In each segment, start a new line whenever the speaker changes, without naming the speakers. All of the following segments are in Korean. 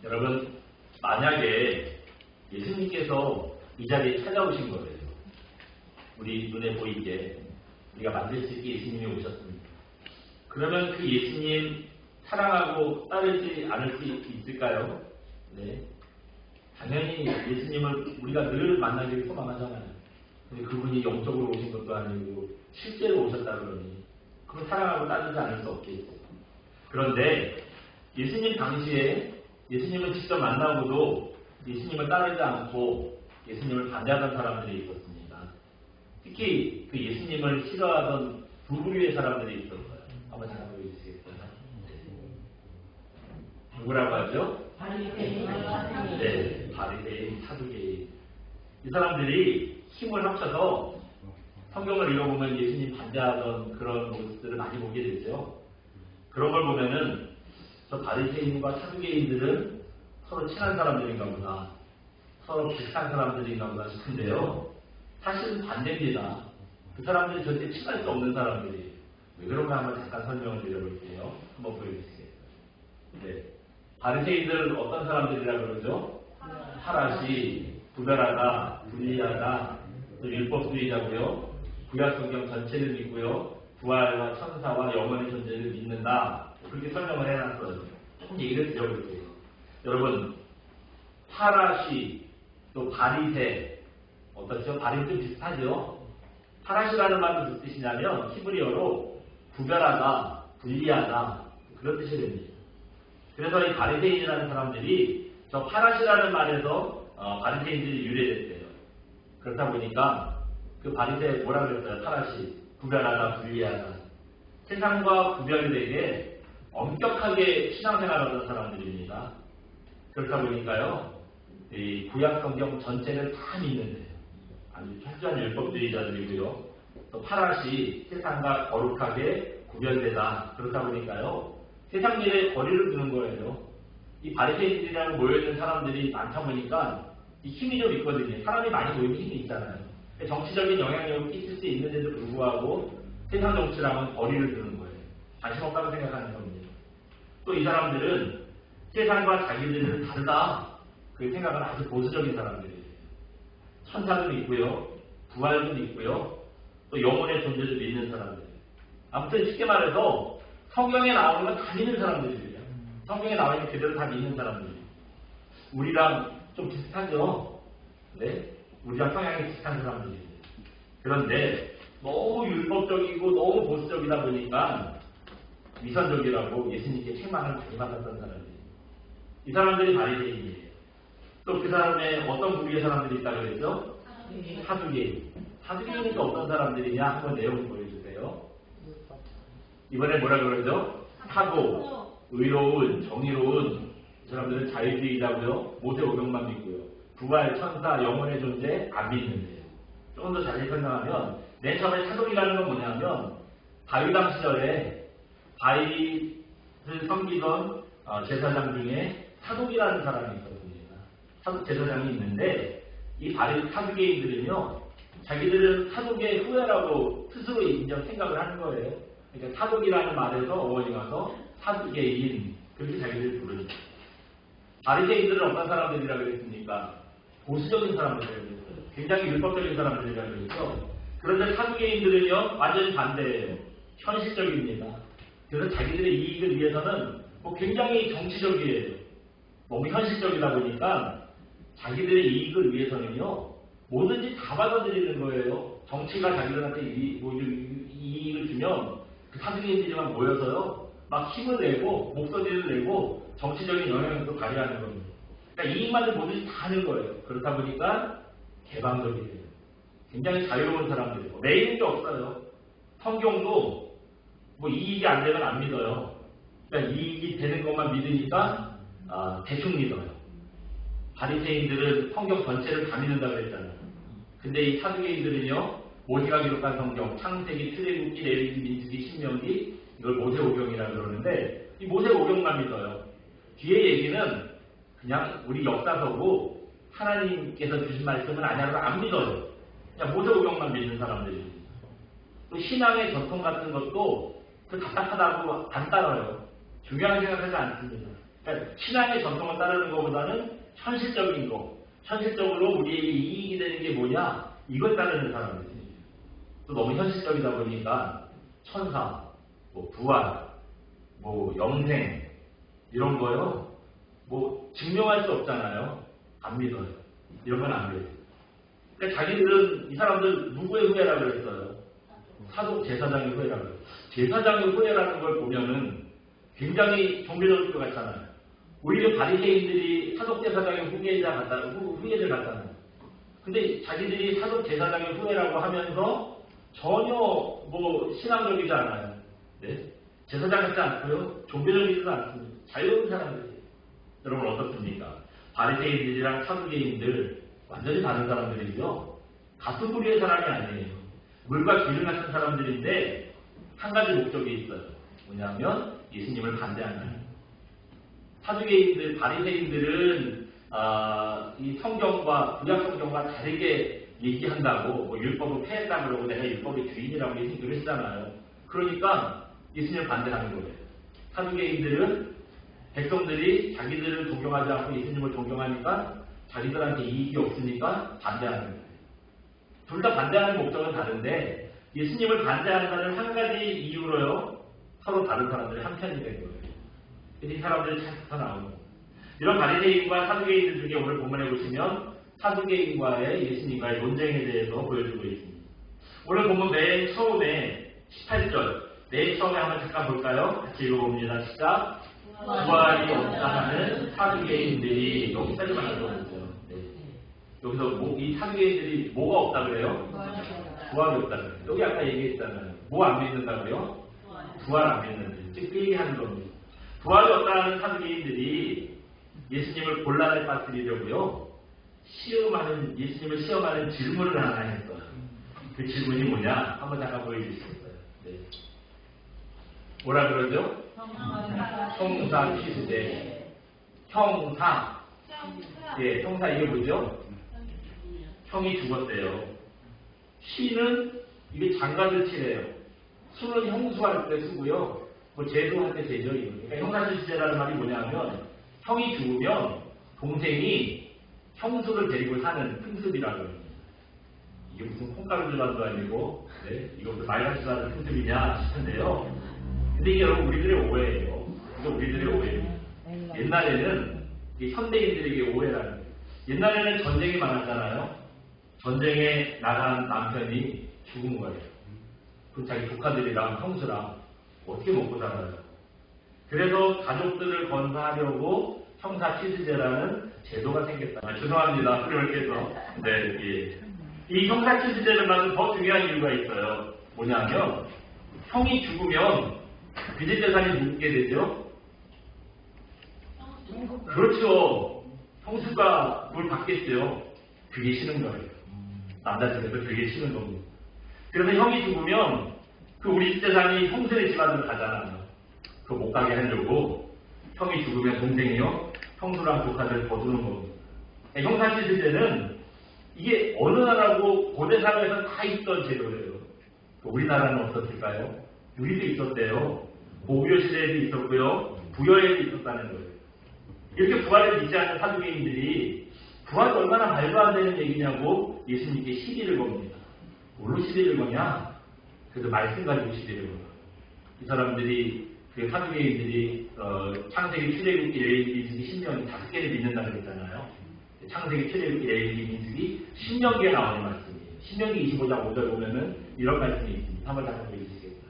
여러분, 만약에 예수님께서 이 자리에 찾아오신 거예요. 우리 눈에 보이게 우리가 만들 수 있게 예수님이 오셨습니다. 그러면 그 예수님 사랑하고 따르지 않을 수 있을까요? 네. 당연히 예수님을 우리가 늘 만나기를 소망하잖아요. 근데 그분이 영적으로 오신 것도 아니고 실제로 오셨다 그러니 그걸 사랑하고 따르지 않을 수 없겠죠. 그런데 예수님 당시에 예수님을 직접 만나고도 예수님을 따르지 않고 예수님을 반대하던 사람들이 있었습니다. 특히 그 예수님을 싫어하던 두 부류의 사람들이 있었어요. 한번 잘 보여주시겠어요? 누구라고 하죠? 네, 바리새인, 사두개인. 이 사람들이 힘을 합쳐서 성경을 읽어보면 예수님 반대하던 그런 모습들을 많이 보게 되죠. 그런 걸 보면은 저 바리새인과 사두개인들은 서로 친한 사람들인가 보다, 서로 비슷한 사람들인가 보다 싶은데요. 사실은 반대입니다. 그 사람들이 절대 친할 수 없는 사람들이에요. 왜 그런가 한번 잠깐 설명을 드려볼게요. 한번 보여주시겠어요? 네. 바리새인들은 어떤 사람들이라 그러죠? 파라시, 구별하다, 분리하다, 또 율법주의자고요. 구약성경 전체를 믿고요. 부활과 천사와 영원의 존재를 믿는다. 그렇게 설명을 해놨어요. 조금 얘기를 드려볼게요. 여러분, 파라시, 또 바리새, 어떻죠? 바리새 비슷하죠? 파라시라는 말은 무슨 뜻이냐면 히브리어로 구별하다, 분리하다, 그런 뜻이 됩니다. 그래서 이 바리새인이라는 사람들이 저 파라시라는 말에서 바리새인들이 유래됐대요. 그렇다 보니까 그 바리새 뭐라 그랬어요? 파라시, 구별하다, 분리하다. 세상과 구별되게 엄격하게 신앙생활하던 사람들입니다. 그렇다 보니까요, 이 구약성경 전체를 다 믿는데요. 아주 철저한 율법주의자들이고요. 또 파라시, 세상과 거룩하게 구별되다. 그렇다 보니까요, 세상 일에 거리를 두는 거예요. 이 바리새인들이랑 모여있는 사람들이 많다 보니까 이 힘이 좀 있거든요. 사람이 많이 모이면 힘이 있잖아요. 정치적인 영향력을 끼칠 수 있는데도 불구하고 세상 정치랑은 거리를 두는 거예요. 관심 없다고 생각하는 겁니다. 또 이 사람들은 세상과 자기들은 다르다. 그 생각은 아주 보수적인 사람들이에요. 천사도 믿고요. 부활도 믿고요. 또 영혼의 존재도 믿는 사람들이에요. 아무튼 쉽게 말해서 성경에 나오는 건 다 믿는 사람들이에요. 성경에 나와 있는 그대로 다 믿는 사람들이에요. 우리랑 좀 비슷하죠? 네? 우리랑 성향이 비슷한 사람들이에요. 그런데 너무 율법적이고 너무 보수적이다 보니까 위선적이라고 예수님께 책망을 많이 받았던 사람들이에요. 이 사람들이 바리새인이에요. 또 그 사람의 어떤 부류의 사람들이 있다고 그랬죠? 사두개인. 사두개인은 또 어떤 사람들이냐? 한번 내용 보여주세요. 이번에 뭐라 그러죠? 사도, 의로운, 정의로운. 이 사람들은 자유주의자고요. 모세오경만 믿고요. 부활, 천사, 영혼의 존재 안 믿는데요. 조금 더 자세히 설명하면 맨 처음에 사독이라는 건 뭐냐면 다윗왕 시절에 다윗을 섬기던 제사장 중에 사독이라는 사람이 있었습니다. 사독 제사장이 있는데 이 사두개인들은요, 자기들은 사독의 후예라고 스스로 생각을 하는 거예요. 그러니까 사독이라는 말에서 어원이 와서 사두개인, 그렇게 자기들을 부르죠. 바리새인들은 어떤 사람들이라고 그랬습니까? 보수적인 사람들이라고 그랬어요. 굉장히 율법적인 사람들이라고 그랬죠. 그런데 사두개인들은요, 완전히 반대예요. 현실적입니다. 그래서 자기들의 이익을 위해서는 굉장히 정치적이에요. 너무 현실적이다 보니까 자기들의 이익을 위해서는요, 뭐든지 다 받아들이는 거예요. 정치가 자기들한테 이익을 주면 그 사두개인들이만 모여서요, 막 힘을 내고 목소리를 내고 정치적인 영향력도 발휘하는 겁니다. 그러니까 이익만을 뭐든지 다 하는 거예요. 그렇다 보니까 개방적이에요. 굉장히 자유로운 사람들이고 매일인 게 없어요. 성경도 이익이 안 되면 안 믿어요. 그러니까 이익이 되는 것만 믿으니까 대충 믿어요. 바리새인들은 성경 전체를 다 믿는다고 그랬잖아요. 근데 이 사두개인들은요, 모세가 기록한 성경, 창세기, 출애굽기, 레위기, 민수기, 신명기, 이걸 모세오경이라고 그러는데 이 모세오경만 믿어요. 뒤에 얘기는 그냥 우리 역사서고 하나님께서 주신 말씀은 아니라고 안 믿어요. 그냥 모세오경만 믿는 사람들이. 또 신앙의 전통 같은 것도 그 답답하다고 안 따라요. 중요하게 생각하지 않습니다. 그러니까 신앙의 전통을 따르는 것보다는 현실적인 거, 현실적으로 우리에게 이익이 되는 게 뭐냐, 이걸 따르는 사람들이 또 너무 현실적이다 보니까 천사, 뭐 부활, 뭐 영생 이런 거요, 뭐 증명할 수 없잖아요. 안 믿어요. 이런 건 안 믿어요. 그러니까 자기들은 이 사람들 누구의 후예라고 그랬어요? 사독 제사장의 후예라고 그래요. 제사장의 후예라는 걸 보면은 굉장히 종교적일 것 같잖아요. 오히려 바리새인들이 사독 제사장의 후예를 갖다는. 근데 자기들이 사독 제사장의 후예라고 하면서 전혀 뭐 신앙적이지 않아요. 네? 제사장 같지 않고요. 종교적이지도 않습니다. 자유로운 사람들이에요. 여러분 어떻습니까? 바리새인들이랑 사두개인들 완전히 다른 사람들이죠. 같은 뿌리의 사람이 아니에요. 물과 기름 같은 사람들인데 한 가지 목적이 있어요. 뭐냐면 예수님을 반대하는. 사두개인들, 바리새인들은 이 성경과 구약 성경과 다르게 얘기한다고, 뭐 율법을 폐했다 그러고 내가 율법의 주인이라고 예수님 그러시잖아요. 그러니까 예수님을 반대하는 거예요. 사두개인들은 백성들이 자기들을 존경하지 않고 예수님을 존경하니까 자기들한테 이익이 없으니까 반대하는 거예요. 둘 다 반대하는 목적은 다른데 예수님을 반대한다는 한 가지 이유로요, 서로 다른 사람들이 한 편이 된 거예요. 이 사람들이 잘 나오는 거예요. 이런 바리새인과 사두개인들 중에 오늘 본문에 보시면 사두개인과의 예수님과의 논쟁에 대해서 보여주고 있습니다. 오늘 본문 맨 처음에 18절, 맨 처음에 한번 잠깐 볼까요? 같이 읽어봅니다. 시작. 부활이 없다 하는 사두개인들이, 여기까지 말씀드렸어요. 네. 여기서 이 사두개인들이 뭐가 없다 그래요? 부활이 없다 그래요. 여기 아까 얘기했잖아요. 뭐 안 믿는다고요? 부활 안 믿는데. 즉 그 얘기하는 겁니다. 부활이 없다는 사두개인들이 예수님을 곤란에 빠뜨리려고요, 예수님을 시험하는 질문을 하나 했어요. 그 질문이 뭐냐? 한번 잠깐 보여주시겠어요? 네. 뭐라 그러죠? 형사 시대. 형사. 예, 형사 이게 뭐죠? 형이 죽었대요. 시는 이게 장가를 치래요. 수는 형수할 때 쓰고요. 뭐 제도할 때 제죠. 그러니까 형사시대라는 말이 뭐냐면 형이 죽으면 동생이 형수를 데리고 사는 풍습이라고 합니다. 이게 무슨 콩가루 질환도 아니고, 네? 이거 무슨 말같이 사는 풍습이냐 싶은데요. 근데 이게 여러분 우리들의 오해예요. 이거 우리들의 오해예요. 옛날에는 현대인들에게 오해라는 거예요. 옛날에는 전쟁이 많았잖아요. 전쟁에 나간 남편이 죽은 거예요. 그럼 자기 조카들이랑 형수랑 어떻게 먹고 살아요? 그래서 가족들을 건사하려고 형사치수제라는 제도가 생겼다. 죄송합니다. 그렇게해서 네, 예. 이 형사치수제는 더 중요한 이유가 있어요. 뭐냐면 형이 죽으면 그 집 재산이 누구게 되죠? 그렇죠. 형수가 뭘 받겠죠. 그게 싫은 거예요. 남자집에서 그게 싫은 겁니다. 그래서 형이 죽으면 그 우리 집 재산이 형수의 집안으로 가잖아요. 그거 못 가게 하려고 형이 죽으면 동생이요, 형수랑 조카를 거두는 겁니다. 형사시대는 이게 어느 나라고 고대 사회에서 다 있던 제도예요. 우리나라는 없었을까요? 우리도 있었대요. 고구려 시대에도 있었고요, 부여에도 있었다는 거예요. 이렇게 부활을 믿지 않는 사두개인들이 부활이 얼마나 말도 안 되는 얘기냐고 예수님께 시비를 겁니다. 뭘로 시비를 거냐? 그래서 말씀 가지고 시비를 거요. 이 사람들이, 그 사두개인들이 창세기, 출애굽기, 레위기, 민수기, 신명기 5개를 믿는다고 그랬잖아요. 창세기, 출애굽기, 레위기, 민수기, 신명기에 나오는 말씀이에요. 신명기 25장 5절 보면은 이런 말씀이 있습니다. 한번 다시 읽으시겠어요?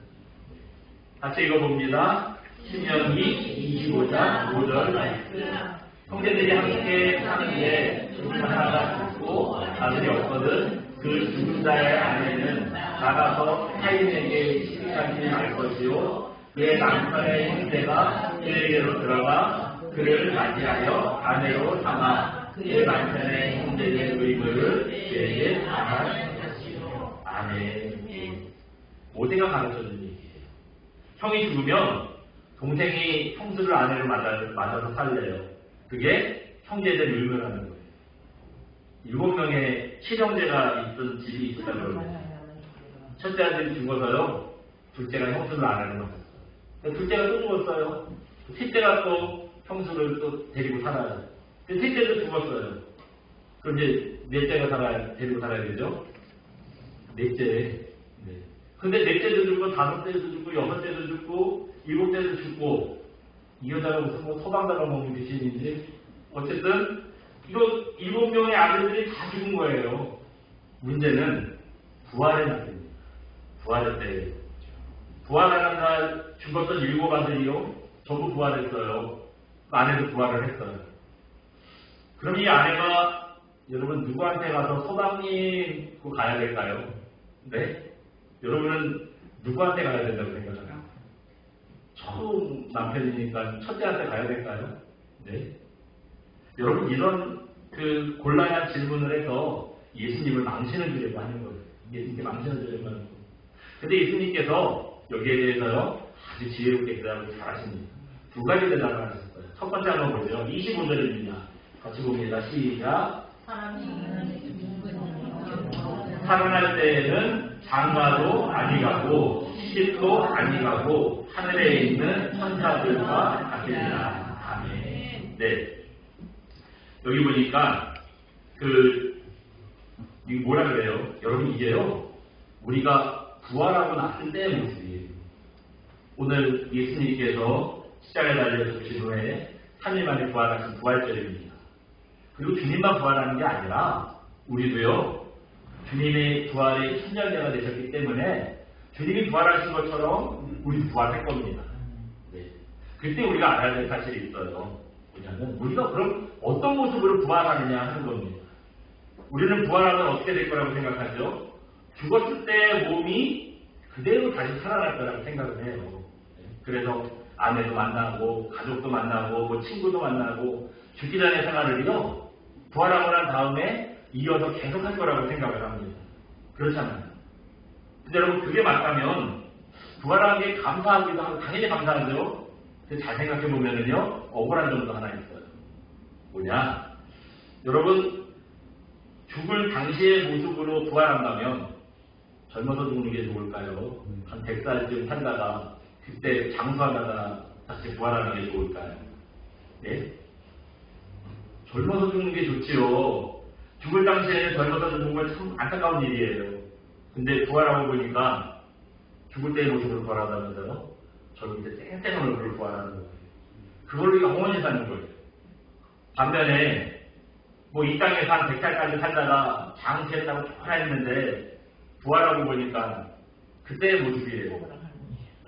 같이 읽어봅니다. 신명기 25장 5절 말씀. 형제들이 함께 사는데 죽은 하나가 죽고 아들이 없거든 그 죽은 자의 아내는 나가서 타인에게 시집가지 말 것이요 그의 남편의 형제가 그에게로 들어가 그를 맞이하여 아내로 삼아 그의 남편의 형제의 의무를 그에게 당할 것이요. 아멘. 모세가 가르쳐준 얘기예요. 형이 죽으면 동생이 형수를 아내로 맞아서 살래요. 그게 형제들 의무라는 거예요. 7명의 친형제가 있던 집이 있었다고 그러거든요. 첫째 아들이 죽어서요, 둘째가 형수를 아내로 맞았어요. 둘째가 또 죽었어요. 셋째가 또 형수를 또 데리고 살아요. 셋째도 죽었어요. 그럼 이제 넷째가 데리고 살아야 되죠? 넷째. 네. 근데 넷째도 죽고, 다섯째도 죽고, 여섯째도 죽고, 일곱째도 죽고, 이 여자가 무슨 뭐 소방관을 먹는 귀신인지, 어쨌든, 이거 7명의 아들들이 다 죽은 거예요. 문제는 부활의 날입니다. 부활의 때. 부활하는 날 죽었던 7 아들이요. 전부 부활했어요. 그 아내도 부활을 했어요. 그럼 이 아내가 여러분 누구한테 가서 소방님 그 가야 될까요? 네? 여러분은 누구한테 가야 된다고 생각하나요? 처음 남편이니까 첫째한테 가야 될까요? 네? 여러분 이런 그 곤란한 질문을 해서 예수님을 망신을 주려고 하는 거예요. 예수님께 망신을 주려고 하는 거예요. 근데 예수님께서 여기에 대해서요 아주 지혜롭게 대답을 잘하십니다. 2가지 대답을 하셨어요. 첫 번째 한번 보죠. 25절입니다. 같이 봅니다. 시작. 살아날 때에는 장가도 아니가고 시집도 아니가고 하늘에 있는 천사들과 같으리라. 아멘. 네. 여기 보니까 이게 뭐라 그래요? 여러분 이게요. 우리가 부활하고 났을 때의 모습이에요. 오늘 예수님께서 십자가에 달려 죽으신 후에 3일 만에 부활하신 부활절입니다. 그리고 주님만 부활하는 게 아니라 우리도요. 주님의 부활의 친자녀가 되셨기 때문에 주님이 부활하신 것처럼 우리도 부활할 겁니다. 네. 그때 우리가 알아야 될 사실이 있어요. 뭐냐면 우리가 그럼 어떤 모습으로 부활하느냐 하는 겁니다. 우리는 부활하면 어떻게 될 거라고 생각하죠? 죽었을 때 몸이 그대로 다시 살아날 거라고 생각을 해요. 그래서 아내도 만나고 가족도 만나고 뭐 친구도 만나고 죽기 전의 생활을요 부활하고 난 다음에 이어서 계속할 거라고 생각을 합니다. 그렇잖아요. 근데 여러분 그게 맞다면 부활한 게 감사하기도 하고 당연히 감사하죠. 근데 잘 생각해 보면은요 억울한 점도 하나 있어요. 뭐냐? 여러분 죽을 당시의 모습으로 부활한다면 젊어서 죽는 게 좋을까요? 한 100살쯤 살다가 그때 장수하다가 다시 부활하는 게 좋을까요? 네? 젊어서 죽는 게 좋지요. 죽을 당시에는 젊어서 죽는 건 참 안타까운 일이에요. 근데 부활하고 보니까 죽을 때의 모습으로 부활하다면서요. 젊을 때 땡땡한 얼굴로 부활하는 거예요. 그걸로 영원히 사는 거예요. 반면에 뭐 이 땅에서 한 100살까지 살다가 장수했다고 축하했는데 부활하고 보니까 그때의 모습이에요.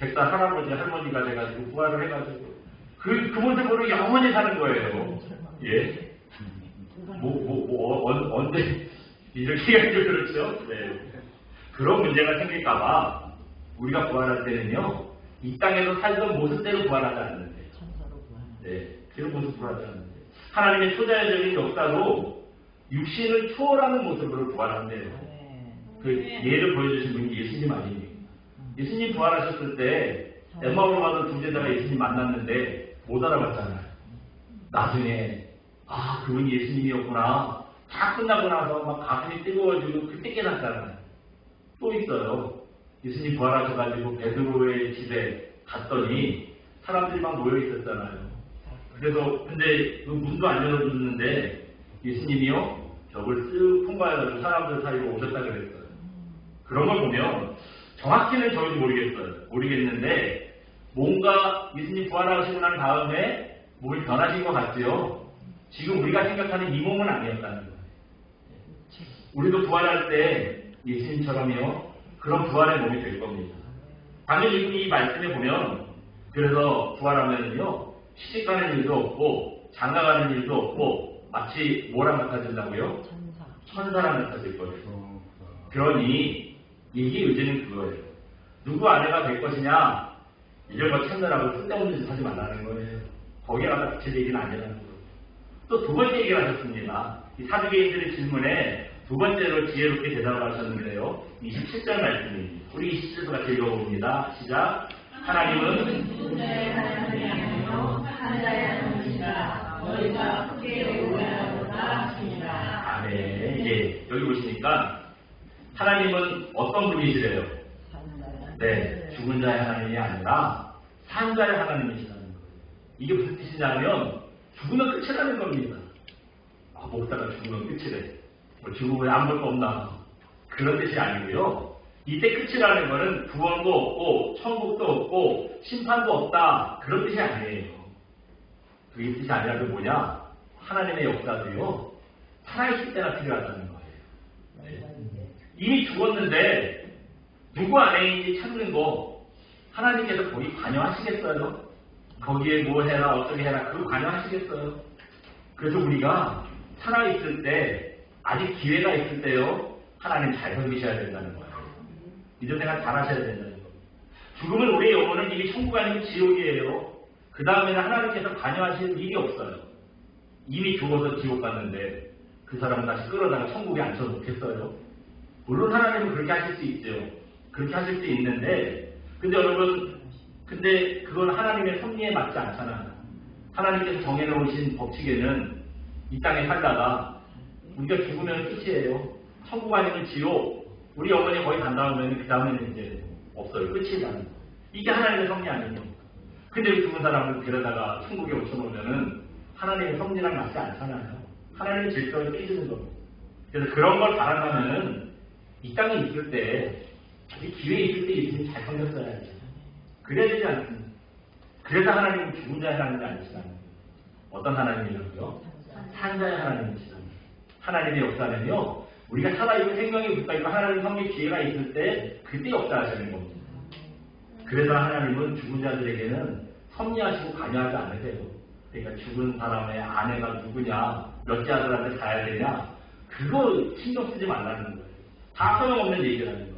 100살 할아버지 할머니가 돼가지고 부활을 해가지고 그 모습으로 영원히 사는 거예요. 예? 언제 이렇게 해야죠, 그렇죠? 네. 그런 문제가 생길까봐 우리가 부활할 때는요 이 땅에서 살던 모습대로 부활하지 않는데, 네, 그런 모습 부활하지 않는데 하나님의 초자연적인 역사로 육신을 초월하는 모습으로 부활한대요. 그 예를 보여주신 분이 예수님 아닙니까? 예수님 부활하셨을 때 엠마오로 가던 두 제자가 예수님 만났는데 못 알아봤잖아요. 나중에 그분이 예수님이었구나. 다 끝나고 나서 막 가슴이 뜨거워지고 그때 깨닫잖아요. 또 있어요. 예수님 부활하셔가지고 베드로의 집에 갔더니 사람들이 막 모여 있었잖아요. 그래서 근데 그 문도 안 열어줬는데 예수님이요 벽을 쓱 통과해가지고 사람들 사이로 오셨다 그랬어요. 그런 걸 보면 정확히는 저희도 모르겠는데 뭔가 예수님 부활하시고 난 다음에 몸이 변하신 것 같지요. 지금 우리가 생각하는 이 몸은 아니었다는 거예요. 우리도 부활할 때 예수님처럼요 그런 부활의 몸이 될 겁니다. 당연히 이 말씀에 보면 그래서 부활하면은요 시집가는 일도 없고 장가가는 일도 없고 마치 뭐랑 같아진다고요? 천사랑 같아질 거예요. 그러니 이게 의지는 그거예요. 누구 아내가 될 것이냐 이런 거 찾느라고 쓸데없는 짓 하지 말라는 거예요. 거기에 가서 붙일 얘기는 아니라는 거예요. 또 두 번째 얘기를 하셨습니다. 이 사두개인들의 질문에 두 번째로 지혜롭게 대답을 하셨는데요. 27절 말씀입니다. 우리 27절 같이 읽어봅니다. 시작. 하나님은 누군가의 하나님이 아니요 하나의 하나님이시라 너희가 크게 오해하도다 하시니라. 아멘. 예, 여기 보시니까 하나님은 어떤 분이시래요? 네, 죽은 자의 하나님이 아니라 산 자의 하나님이시라는 거예요. 이게 무슨 뜻이냐면 죽으면 끝이라는 겁니다. 아, 목사가 죽으면 끝이래. 뭐 죽으면 안 볼 거 없나. 그런 뜻이 아니고요. 이때 끝이라는 거는 구원도 없고 천국도 없고 심판도 없다. 그런 뜻이 아니에요. 그게 뜻이 아니라 그 뭐냐? 하나님의 역사도요. 살아있을 때가 필요하다는 거예요. 네. 이미 죽었는데 누구 안에 있는지 찾는 거 하나님께서 거기 관여하시겠어요? 거기에 뭐 해라 어떻게 해라 그거 관여하시겠어요? 그래서 우리가 살아있을 때 아직 기회가 있을 때요. 하나님 잘 섬기셔야 된다는 거예요. 이런 생각 잘 하셔야 된다는 거예요. 죽으면 우리의 영혼은 이미 천국 아니면 지옥이에요. 그 다음에는 하나님께서 관여하실 일이 없어요. 이미 죽어서 지옥 갔는데 그 사람은 다시 끌어다가 천국에 앉혀놓겠어요? 물론 하나님은 그렇게 하실 수 있죠. 그렇게 하실 수 있는데 근데 여러분 근데 그건 하나님의 섭리에 맞지 않잖아요. 하나님께서 정해놓으신 법칙에는 이 땅에 살다가 우리가 죽으면 끝이에요. 천국 아니면 지옥. 우리 영혼이 거의 간 다음에는 그 다음에는 이제 없어요. 끝이라는 거. 이게 하나님의 섭리 아니에요. 근데 죽은 사람을 데려다가 천국에 오쳐놓으면은 하나님의 섭리랑 맞지 않잖아요. 하나님의 질서를 깨지는 겁니다. 그래서 그런 걸 바란다면은 이 땅에 있을 때 아직 기회 있을 때 예수님 잘 섬겼어야지. 그래야 되지 않습니까? 그래서 하나님은 죽은 자의 하나님이 아니시다는 거예요. 어떤 하나님이라고요? 산자의 하나님이시다는 거예요. 하나님의 역사는요. 우리가 살아있고 생명이 붙어있고 하나님 섬길 기회가 있을 때 그때 역사하시는 겁니다. 그래서 하나님은 죽은 자들에게는 섭리하시고 관여하지 않으세요. 그러니까 죽은 사람의 아내가 누구냐, 몇째 아들한테 가야 되냐, 그거 신경 쓰지 말라는 거예요. 다 소용없는 얘기라는 거예요.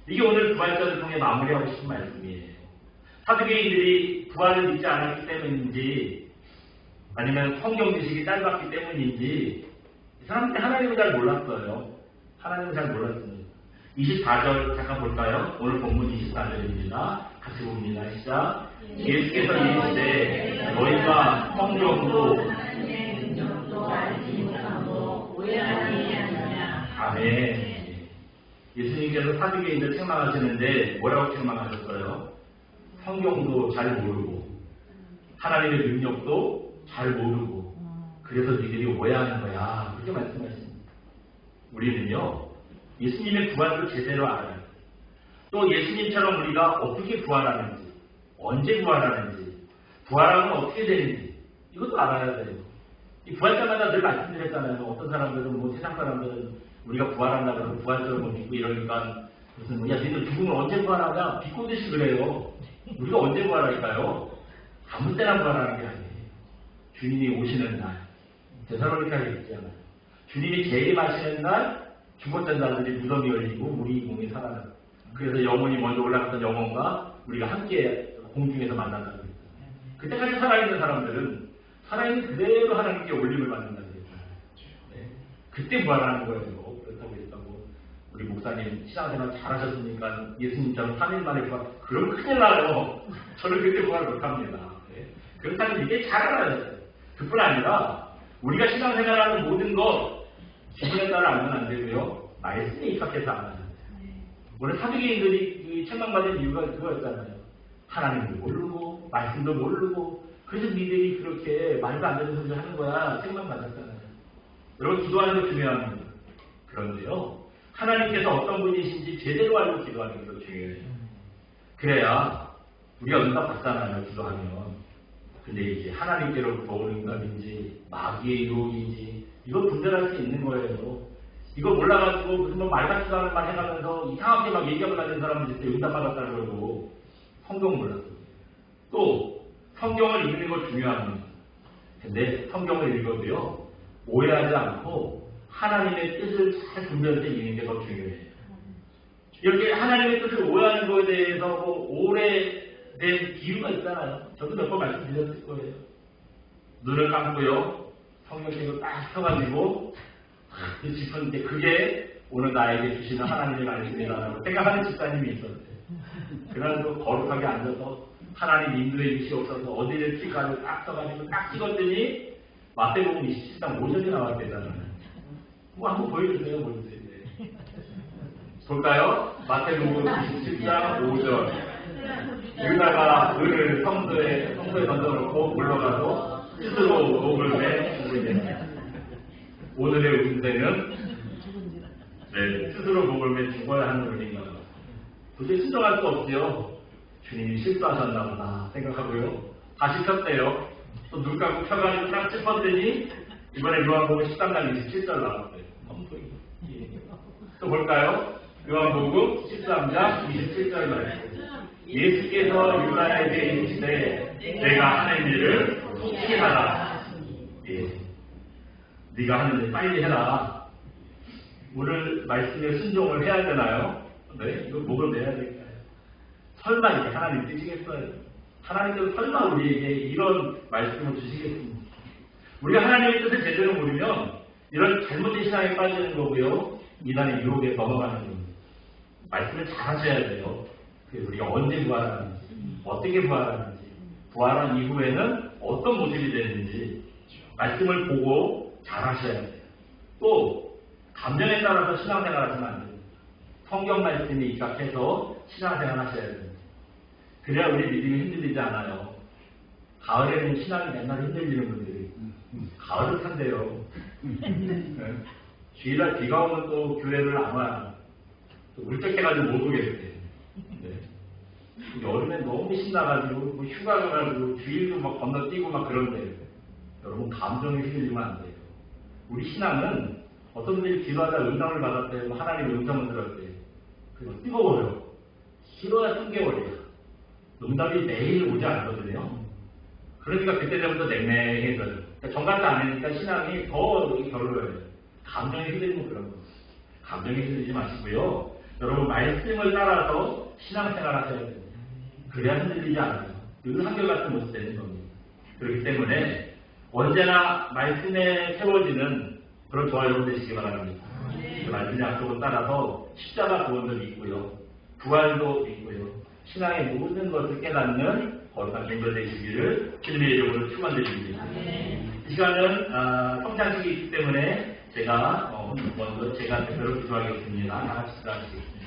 이게 오늘 부활절을 통해 마무리하고 싶은 말씀이에요. 사두개인들이 부활을 믿지 않았기 때문인지 아니면 성경 지식이 짧았기 때문인지 이 사람들이 하나님을 잘 몰랐어요. 하나님을 잘 몰랐습니다. 24절 잠깐 볼까요? 오늘 본문 24절입니다. 같이 봅니다. 시작. 예수께서 이르시되 너희가 성경도 아멘. 예수님께서 사두개인들 책망하시는데 뭐라고 책망하셨어요? 성경도 잘 모르고 하나님의 능력도 잘 모르고 그래서 니들이 오해하는 거야. 그렇게 말씀하십니다. 우리는요. 예수님의 부활을 제대로 알아야 돼요. 또 예수님처럼 우리가 어떻게 부활하는지 언제 부활하는지 부활하면 어떻게 되는지 이것도 알아야 돼요. 이 부활자마다 늘 말씀드렸잖아요. 어떤 사람들은 뭐 세상 사람들은 우리가 부활한다 그러면 부활절을 못 믿고 이러니까 무슨 뭐, 야 니들 죽으면 언제 부활하냐 비꼬듯이 그래요. 우리가 언제 부활할까요? 아무 때나 부활하는 게 아니에요. 주님이 오시는 날 데살로니가에 있잖아요. 주님이 재림하시는 날 죽었던 자들이 무덤이 열리고 우리 몸이 살아나요. 그래서 영혼이 먼저 올라갔던 영혼과 우리가 함께 공중에서 만난다고 했어요. 그때까지 살아있는 사람들은 살아있는 그대로 하나님께 올림을 받는다고 했어요. 네. 그때 부활하는 거예요. 그렇다고 했다고 우리 목사님 신앙생활 잘하셨으니까 예수님처럼 3일 만에 부활 그럼 큰일 나요. 저는 그때 부활 못합니다. 네. 그렇다면 이게 잘 알아야 돼요. 그뿐 아니라 우리가 신앙생활하는 모든 것 주변에 따라 알면 안 되고요. 말씀에 입각해서 알아야 돼요. 오늘 사두개인들이 책망받은 이유가 그거였잖아요. 하나님도 모르고 말씀도 모르고 그래서 니들이 그렇게 말도 안 되는 소리를 하는 거야. 책망받았잖아요. 여러분 기도하는 거 중요합니다. 그런데요. 하나님께서 어떤 분이신지 제대로 알고 기도하는 게 더 중요해요. 그래야 우리가 응답 받잖아요. 기도하면. 근데 이제 하나님께로부터 오는 응답인지 마귀의 유혹인지 이거 분별할 수 있는 거예요. 이거 몰라가지고 무슨 뭐 말 같지도 않은 말 해가면서 이상하게 막 얘기하고 다니는 사람은 진짜 응답받았다고 그러고 성경 몰랐어요. 또 성경을 읽는 거 중요합니다. 근데 성경을 읽어도요. 오해하지 않고 하나님의 뜻을 잘 분별해서 읽는 게 더 중요해요. 이렇게 하나님의 뜻을 오해하는 거에 대해서 뭐 오래된 이유가 있잖아요. 저도 몇 번 말씀드렸을 거예요. 눈을 감고요. 성경책을 딱 펴가지고 짚은 게 그게 오늘 나에게 주시는 하나님의 말씀이라고 생각하는 집사님이 있었어요. 그래서 거룩하게 앉아서 하나님 인도해 주시옵소서 어디를 칠까를 딱 써가지고 딱 찍었더니 마태복음 27장 5절이 나왔대잖아요. 뭐 한번 보여주세요. 보여주세요. 볼까요? 마태복음 27장 5절 유다가 그를 성소에 던져놓고 물러가서 스스로 목을 매 죽게 됩니다. 오늘의 운세는 스스로 목을 매 죽어야 하는 운인가 봐. 도저히 순종할 수 없지요. 주님이 실수하셨나 보다 생각하고요. 다시 켰대요. 또 눈 감고 켜가지고 딱 짚었더니 이번에 요한복음 13장 27절 나왔어요. 또 볼까요? 요한복음 13장 27절 말씀. 예수께서 유다에게 이르시되 내가 하는 일을 속히 하라. 네가 하는 일 빨리 해라. 오늘 말씀에 순종을 해야 되나요? 네, 이거 목을 내야 될까요? 설마 이게 하나님 뜻이겠어요? 하나님께서 설마 우리에게 이런 말씀을 주시겠습니까? 우리가 하나님의 뜻을 제대로 모르면 이런 잘못된 신앙에 빠지는 거고요. 이단의 유혹에 넘어가는 겁니다. 말씀을 잘 하셔야 돼요. 우리가 언제 부활하는지, 어떻게 부활하는지, 부활한 이후에는 어떤 모습이 되는지 말씀을 보고 잘 하셔야 돼요. 또 감정에 따라서 신앙생활 하시면 안 됩니다. 성경 말씀이 입각해서 신앙생활 하셔야 됩니다. 그래야 우리 믿음이 흔들리지 않아요. 가을에는 신앙이 맨날 흔들리는 분들이 가을을 탄대요. 주일날 비가 오면 또 교회를 안 와요. 또 울적해가지고 못 오겠대. 여름에 너무 신나가지고 뭐 휴가 가가지고 주일도 막 건너뛰고 막 그런데 여러분 감정이 흔들리면 안 돼요. 우리 신앙은 어떤 분들이 기도하다 응답을 받았대요. 하나님의 음성을 들었대요. 그리고 뜨거워요. 싫어야 3개월이에요. 응답이 매일 오지 않거든요. 그러니까 그때 되면서 냉랭해져요. 그러니까 정같지 않으니까 신앙이 더 별로예요. 감정이 흔들리면 그런 거예요. 감정이 흔들리지 마시고요. 여러분 말씀을 따라서 신앙생활 하셔야 됩니다. 그래야 흔들리지 않아요. 늘 한결같은 모습 되는 겁니다. 그렇기 때문에 언제나 말씀에 세워지는 그런 저와 여러분 되시기 바랍니다. 그 말씀의 약속을 따라서 십자가 구원도 있고요. 부활도 있고요. 신앙의 모든 것을 깨닫는 거룩한 종교 되시기를 주님의 이름으로 축원드립니다. 이 시간은 성찬식이 있기 때문에 제가 먼저 제가 대표로 기도하겠습니다. 다 같이 기도하시겠습니다.